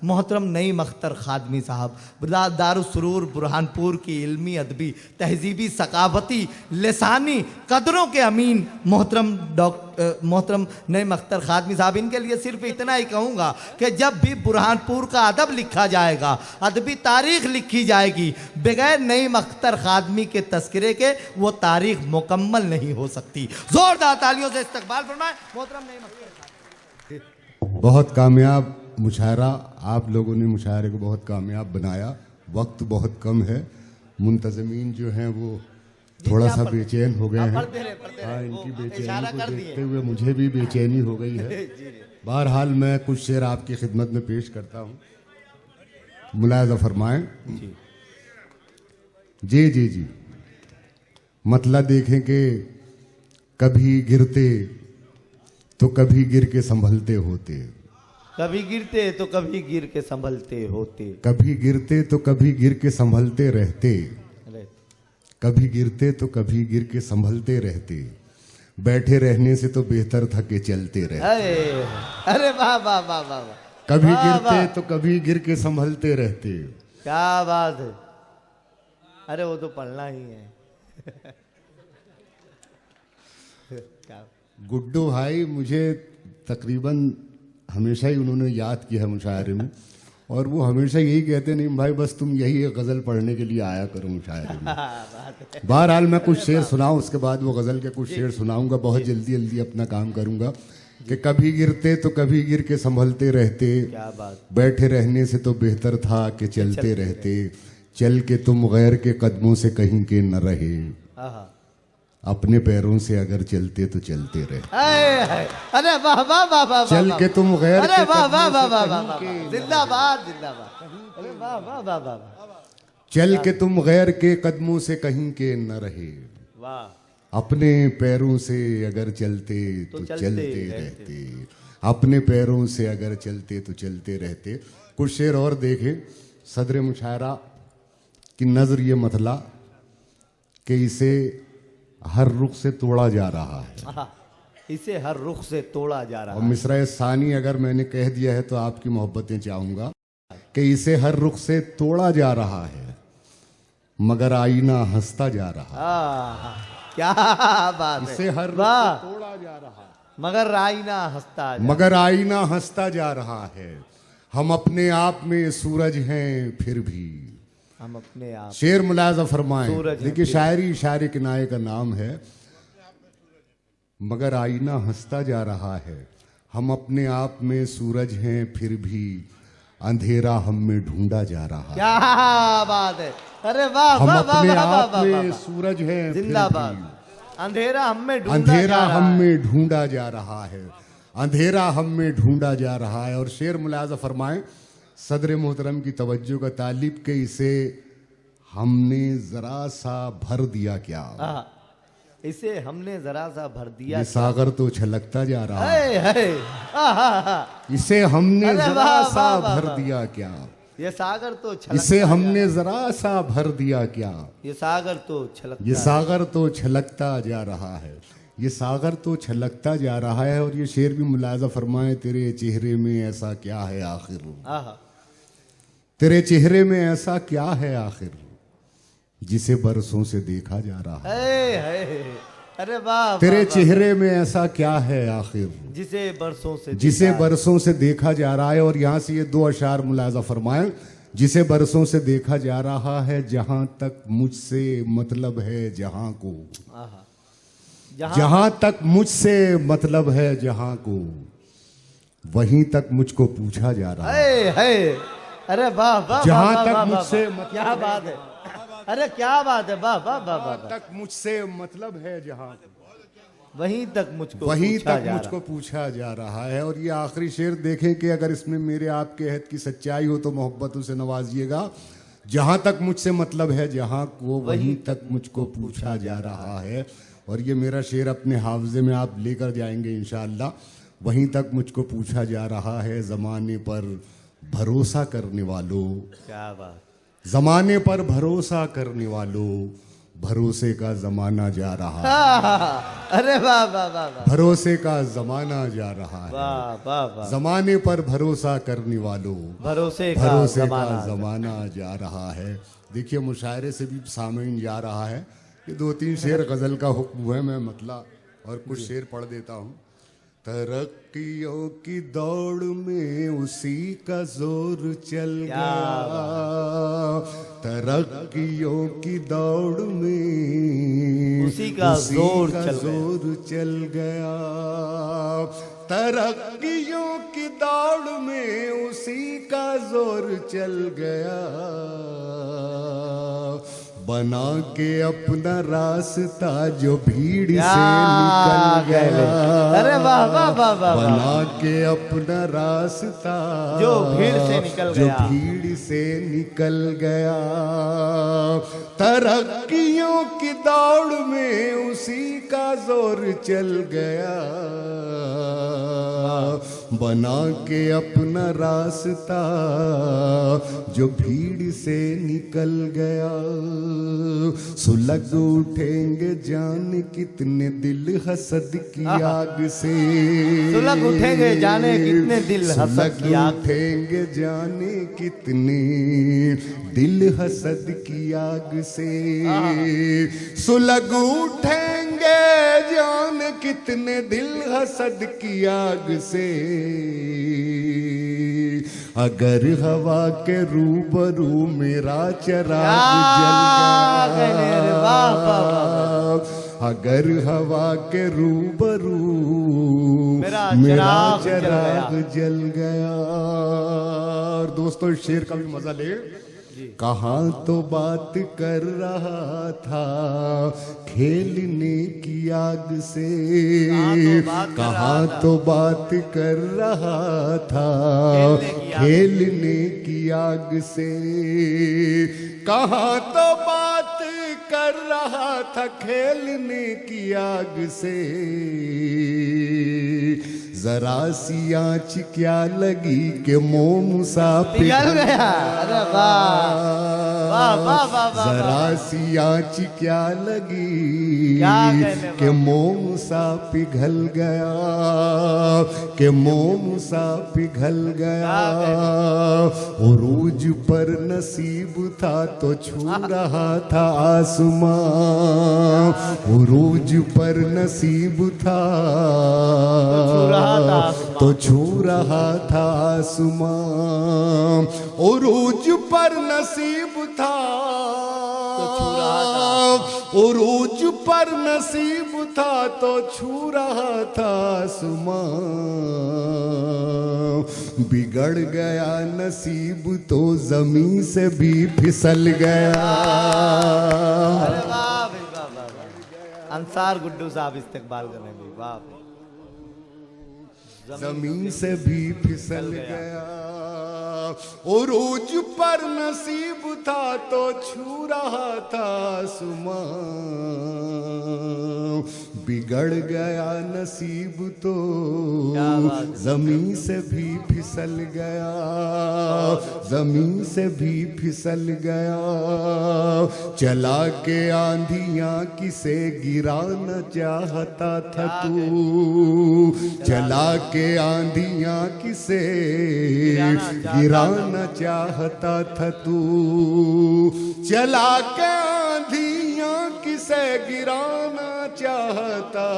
मोहतरम नईम अख्तर खादमी साहब, दारुस्सुरूर बुरहानपुर की इल्मी अदबी तहजीबी सकाफती लसानी कदरों के अमीन मोहतरम नईम अख्तर खादमी साहब। इनके लिए सिर्फ इतना ही कहूँगा कि जब भी बुरहानपुर का अदब लिखा जाएगा, अदबी तारीख लिखी जाएगी, बगैर नईम अख्तर खादमी के तस्करे के वो तारीख मुकम्मल नहीं हो सकती। जोरदार तालियों से इस्तकबाल फरमाएं मोहतरम नईम अख्तर। बहुत कामयाब मुशायरा, आप लोगों ने मुशायरे को बहुत कामयाब बनाया। वक्त बहुत कम है, मुंतज़मीन जो हैं वो थोड़ा सा बेचैन हो गए हैं। हाँ, इनकी बेचैनी को देखते हुए मुझे भी बेचैनी हो गई है। बहरहाल मैं कुछ शेर आपकी खिदमत में पेश करता हूँ, मुलाहिज़ा फरमाएं। जी जी जी, मतला देखें कि कभी गिरते तो कभी गिर के संभलते होते, कभी गिरते तो कभी गिर के संभलते होते, कभी गिरते तो कभी गिर के संभलते रहते, कभी गिरते तो कभी गिर के संभलते रहते, बैठे रहने से तो बेहतर था कि चलते रहते। अरे वाह वाह वाह वाह, कभी गिरते तो कभी गिर के संभलते रहते। क्या बात है, अरे वो तो पढ़ना ही है। गुड्डू भाई मुझे तकरीबन हमेशा ही उन्होंने याद किया है मुशायरे में, और वो हमेशा यही कहते नहीं भाई बस तुम यही एक गज़ल पढ़ने के लिए आया करो मुशायरे में। बहरहाल मैं कुछ शेर सुनाऊं, उसके बाद वो गज़ल के कुछ शेर सुनाऊंगा। बहुत जल्दी जल्दी अपना काम करूंगा कि कभी गिरते तो कभी गिर के संभलते रहते, क्या बात, बैठे रहने से तो बेहतर था कि चलते रहते, चल के तुम गैर के कदमों से कहीं के न रहे, अपने पैरों से अगर चलते तो चलते रहे। अरे वाह वाह वाह वाह, चल के तुम गैर, अरे वाह वाह वाह वाह वाह, जिंदाबाद जिंदाबाद, अरे वाह वाह वाह वाह, चल के तुम गैर के कदमों से कहीं के न रहे, वाह, अपने पैरों से अगर चलते तो चलते रहते, अपने पैरों से अगर चलते तो चलते रहते। कुछ शेर और देखें। सदर मुशायरा की नजर ये मतला कि इसे हर रुख से तोड़ा जा रहा है, इसे हर रुख से तोड़ा जा रहा है। और मिसरा सानी अगर मैंने कह दिया है तो आपकी मोहब्बतें चाहूंगा कि इसे हर रुख से तोड़ा जा रहा है, मगर आईना हंसता जा रहा है। क्या बात है, इसे हर रुख से तोड़ा जा रहा है, मगर आईना हंसता, मगर आईना हंसता जा रहा है। हम अपने आप में सूरज हैं फिर भी, हम अपने आप। शेर मुलाजा फरमाएं। देखिए शायरी शायरी किनाए का नाम है, मगर आईना हंसता जा रहा है। हम अपने आप में सूरज हैं फिर भी, अंधेरा हम में ढूंढा जा रहा है। क्या बात है, अरे वाह, हम वाह, अपने वाह, आप वाह, में वाह, सूरज हैं जिंदाबाद। अंधेरा हम में अंधेरा हम में ढूंढा जा रहा है, अंधेरा हम में ढूंढा जा रहा है। और शेर मुलाजा फरमाएं। सदर मोहतरम की तवज्जो का तालिब के इसे हमने जरा सा भर दिया क्या, इसे हमने जरा सा भर दिया, ये सागर तो छलकता जा रहा है, है। इसे हमने जरा सा भर दिया क्या, ये सागर तो छलकता, इसे हमने जरा सा भर दिया क्या, ये सागर तो छलकता, ये सागर तो छलकता जा रहा है, ये सागर तो छलकता जा रहा है। और ये शेर भी मुलाजा फरमाए। तेरे चेहरे में ऐसा क्या है आखिर, तेरे चेहरे में ऐसा क्या है आखिर, जिसे बरसों से देखा जा रहा है। अरे वाह, तेरे चेहरे में ऐसा क्या है आखिर, जिसे बरसों से देखा जा रहा है। और यहाँ से ये दो अशार मुलाजा फरमाएं। जिसे बरसों से देखा जा रहा है, जहां तक मुझसे मतलब है जहां को, जहां तक मुझसे मतलब है जहां को, वहीं तक मुझको पूछा जा रहा है। अरे वाह वाह, जहां तक मुझसे क्या बात है, अरे क्या बात है, वाह वाह वाह वाह, तक मुझसे मतलब है जहां, वहीं तक मुझको पूछा जा रहा है। और ये आखिरी शेर देखें कि अगर इसमें मेरे आपके अहद की सच्चाई हो तो मोहब्बतों से नवाजिएगा। जहां तक मुझसे मतलब है जहां को, वहीं तक मुझको पूछा जा रहा है। और ये मेरा शेर अपने हाफजे में आप लेकर जाएंगे इंशाअल्लाह। वहीं तक मुझको पूछा जा रहा है, जमाने पर भरोसा करने वालों, क्या बात, जमाने पर भरोसा करने वालों, भरोसे का जमाना जा रहा है, अरे वाह वाह वाह वाह भरोसे का जमाना जा रहा है। वाह वाह वाह, जमाने पर भरोसा करने वालों, भरोसे का जमाना जमाना जा रहा है। देखिए मुशायरे से भी सामीन जा रहा है। ये 2-3 शेर गजल का हुक्म है, मैं मतला और कुछ शेर पढ़ देता हूँ। तरक्कियों की दौड़ में उसी का जोर चल गया, तरक्कियों की दौड़ में उसी का जोर चल गया, तरक्कियों की दौड़ में उसी का जोर चल गया, बना के अपना रास्ता जो भीड़ से निकल गया, अरे वाह वाह वाह वाह, बना के अपना रास्ता जो भीड़ से निकल जो गया, भीड़ से निकल गया, तरक्कियों की दौड़ में उसी का जोर चल गया, बना के अपना रास्ता जो भीड़ से निकल गया, सुलग उठेंगे जाने कितने दिल हसद की आग से, सुलग उठेंगे जाने कितने दिल हसद की आग, उठेंगे जाने कितने दिल हसद की आग से, सुलग उठेंगे जाने कितने दिल हसद की आग से, अगर हवा के रूबरू मेरा चिराग जल गया, अगर हवा के रूबरू मेरा चिराग जल गया। और दोस्तों इस शेर का भी मजा ले। कहाँ तो बात कर रहा था खेलने की आग से, कहाँ तो बात कर रहा था खेलने की आग से, कहाँ तो बात कर रहा था खेलने की आग से, जरा सी आँच क्या लगी कि मोम सा पिघल गया, अरे वाह वाह वाह, जरा सी आँच क्या लगी कि मोम सा पिघल गया, कि मोम सा पिघल गया, उरूज पर नसीब था तो छू रहा था आसमां, उरूज पर नसीब था तो छू रहा था आसमां, उरूज पर नसीब था तो छू रहा था, उरूज पर नसीब था तो छू रहा था आसमां, बिगड़ गया नसीब तो जमीन से भी फिसल गया। अरे वाह भाई वाह वाह वाह, अंसार गुड्डू साहब इस्तेकबाल कर रहे हैं भाई, वाह जमीन से भी फिसल गया, उरूज पर नसीब था तो छू रहा था आसमां, बिगड़ गया नसीब तो जमीन से भी फिसल गया, जमीन से भी फिसल गया, चला के आंधियां किसे गिराना चाहता था तू, चला के आंधियां किसे गिराना चाहता था तू, चला के आंधियां किसे गिराना चाहता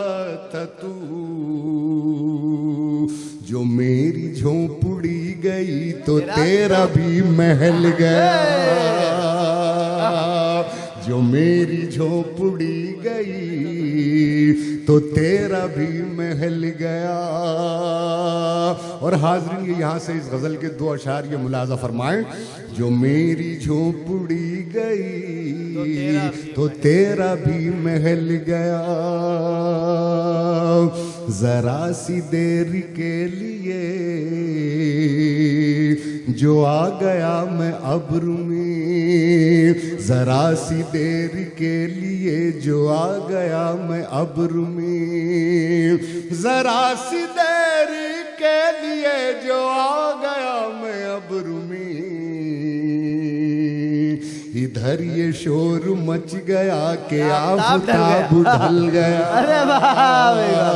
था तू, जो मेरी झोंपड़ी गई तो तेरा भी महल गया, जो मेरी झोंपड़ी गई तो तेरा भी महल गया। और हाज़रीन ये यहाँ से इस गज़ल के 2 अशार ये मुलाज़ा फरमाएं, जो मेरी झोंपड़ी गई तो तेरा भी महल गया, जरा सी देर के लिए जो आ गया मैं अब्र में, जरा सी देर के लिए जो आ गया मैं अब्र में, जरा सी देर के लिए जो आ गया मैं अब्र में, इधर ये शोर मच गया कि आफताब ढल गया। अरे वाह भाई वाह,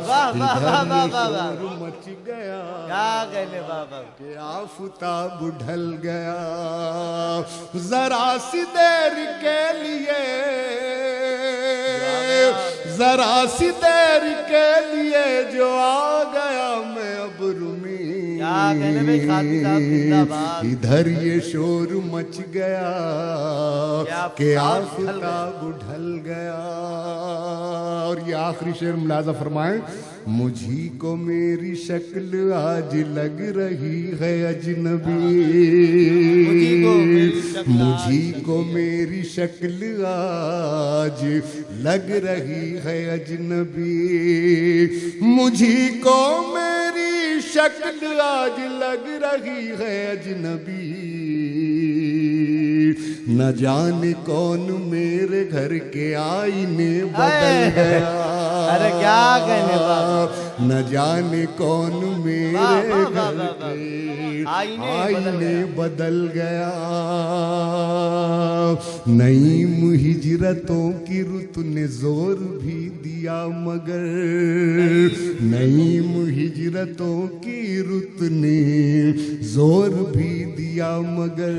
वाह इधर वाह वाह ये वाह वाह, शोर मच गया क्या कहने बाबा। कि आफताब ढल गया। जरा सी देर के लिए, जरा सी देर के लिए जो आ गया मैं अब रूमी। क्या कहने भाई खादी साहब जिंदाबाद। इधर ये शोर मच गया कि आफताब आफताब ढल गया। और ये आखिरी शेर मुलाजा फरमाएं, मुझी को मेरी शक्ल आज लग रही है अजनबी। मुझी को मेरी शक्ल आज लग रही है अजनबी। मुझी को मेरी शक्ल आज लग रही है अजनबी। न जाने कौन मेरे घर के आईने बदल गया। अरे क्या कहने बाबा। न जाने कौन मेरे घर के आईने बदल गया। नईम हिजरतों की रुत ने जोर भी दिया मगर, नईम हिजरतों की रुत ने जोर भी दिया मगर,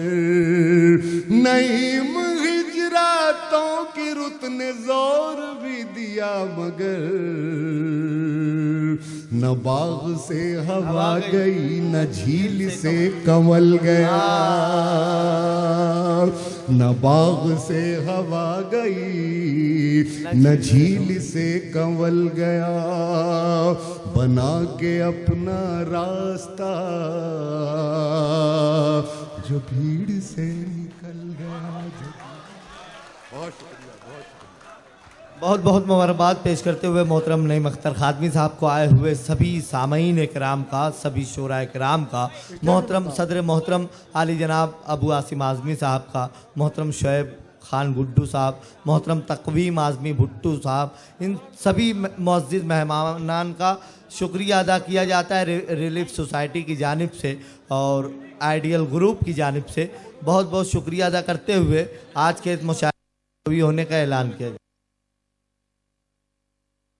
नईम हिजरतों की रुत ने जोर भी दिया मगर, न बाग से हवा गई न झील से कंवल गया। न बाग से हवा गई न झील से कंवल गया। बना के अपना रास्ता जो भीड़ से निकल गया। बहुत शुक्रिया, बहुत शुक्रिया। बहुत बहुत मुबारकबाद पेश करते हुए मोहतरम नईम अख्तर खादमी साहब को आए हुए सभी सामईन इकराम का, सभी शोरा इकराम का, मोहतरम सदर मोहतरम आली जनाब अबू आसिम आज़मी साहब का, मोहतरम शुएब खान गुड्डू साहब, मोहतरम तकवीम आज़मी भुट्टू साहब, इन सभी मुअज़्ज़िज़ मेहमानान का शुक्रिया अदा किया जाता है रिलीफ सोसाइटी की जानिब से और आइडियल ग्रुप की जानिब से। बहुत बहुत शुक्रिया अदा करते हुए आज के इस मुशायरे होने का ऐलान किया जाए।